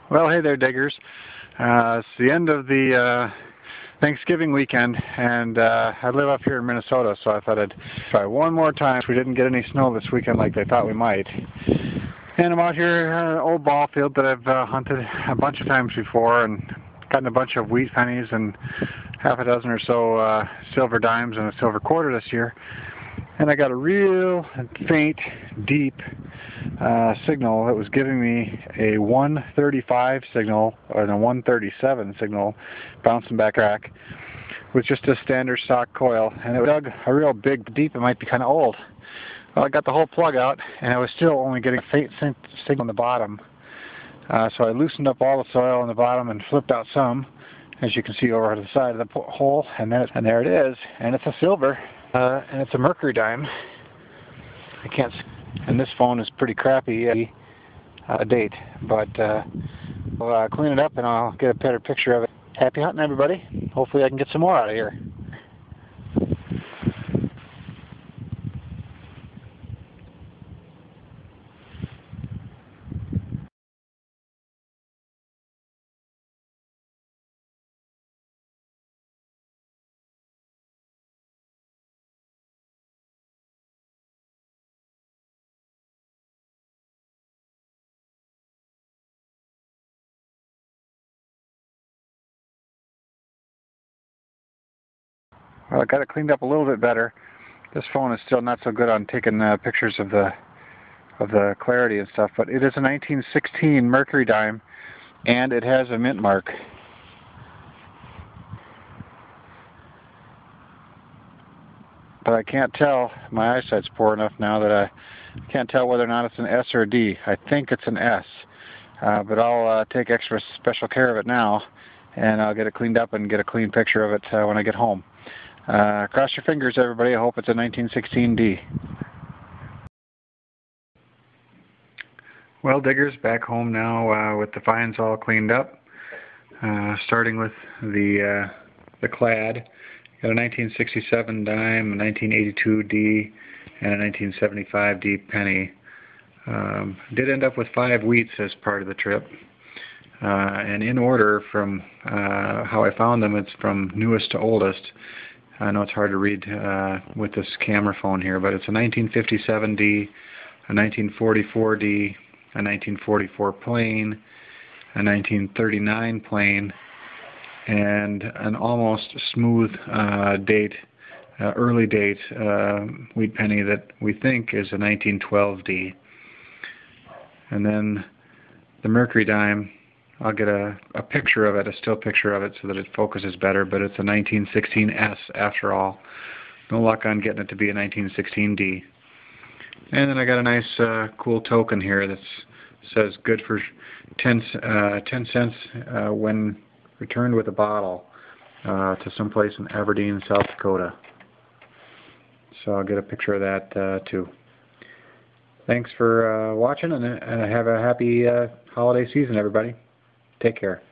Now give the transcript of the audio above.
Well, hey there, diggers. It's the end of the Thanksgiving weekend, and I live up here in Minnesota, so I thought I'd try one more time. We didn't get any snow this weekend like they thought we might. And I'm out here on an old ball field that I've hunted a bunch of times before and gotten a bunch of wheat pennies and half a dozen or so silver dimes and a silver quarter this year. And I got a real faint, deep signal that was giving me a 135 signal or a 137 signal bouncing back track with just a standard stock coil. And it dug a real big, deep. It might be kind of old. Well, I got the whole plug out, and I was still only getting a faint signal on the bottom. So I loosened up all the soil on the bottom and flipped out some, as you can see over to the side of the hole, and there it is. And it's a silver. And it's a mercury dime. I can't see, and this phone is pretty crappy date, but I'll clean it up and I'll get a better picture of it. Happy hunting, everybody. Hopefully I can get some more out of here. Well, I got it cleaned up a little bit better. This phone is still not so good on taking pictures of the clarity and stuff, but it is a 1916 mercury dime, and it has a mint mark. But I can't tell. My eyesight's poor enough now that I can't tell whether or not it's an S or a D. I think it's an S, but I'll take extra special care of it now, and I'll get it cleaned up and get a clean picture of it when I get home. Cross your fingers, everybody. I hope it's a 1916D. Well, diggers, back home now with the fines all cleaned up. Starting with the clad. Got a 1967 dime, a 1982D, and a 1975D penny. Did end up with 5 wheats as part of the trip. And in order from how I found them, it's from newest to oldest. I know it's hard to read with this camera phone here, but it's a 1957D, a 1944D, a 1944 plain, a 1939 plain, and an almost smooth early date wheat penny that we think is a 1912D. And then the mercury dime, I'll get a picture of it, a still picture of it so that it focuses better, but it's a 1916S after all. No luck on getting it to be a 1916D. And then I got a nice cool token here that says good for 10 cents when returned with a bottle to someplace in Aberdeen, South Dakota. So I'll get a picture of that too. Thanks for watching, and have a happy holiday season, everybody. Take care.